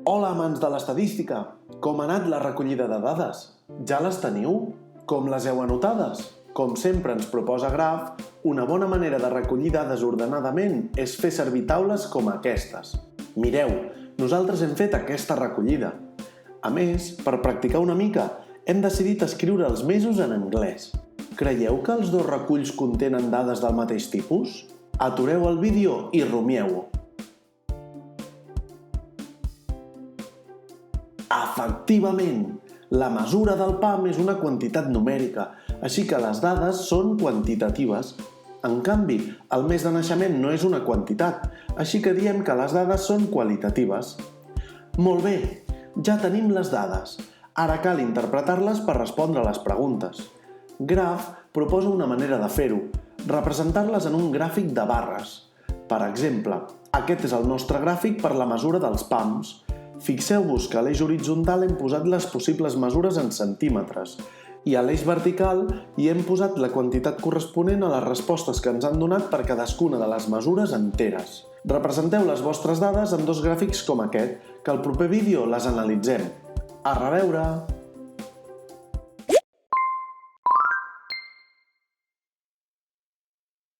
Hola, amants de l'estadística! Com ha anat la recollida de dades? Ja les teniu? Com les heu anotades? Com sempre ens proposa Graph, una bona manera de recollir dades ordenadament és fer servir taules com aquestes. Mireu, nosaltres hem fet aquesta recollida. A més, per practicar una mica, hem decidit escriure els mesos en anglès. Creieu que els dos reculls contenen dades del mateix tipus? Atureu el vídeo i rumieu-ho. Efectivament! La mesura del pam és una quantitat numèrica, així que les dades són quantitatives. En canvi, el mes de naixement no és una quantitat, així que diem que les dades són qualitatives. Molt bé, ja tenim les dades. Ara cal interpretar-les per respondre a les preguntes. Graph proposa una manera de fer-ho, representar-les en un gràfic de barres. Per exemple, aquest és el nostre gràfic per la mesura dels pams. Fixeu-vos que a l'eix horitzontal hem posat les possibles mesures en centímetres i a l'eix vertical hi hem posat la quantitat corresponent a les respostes que ens han donat per cadascuna de les mesures enteres. Representeu les vostres dades en dos gràfics com aquest, que al proper vídeo les analitzem. A reveure!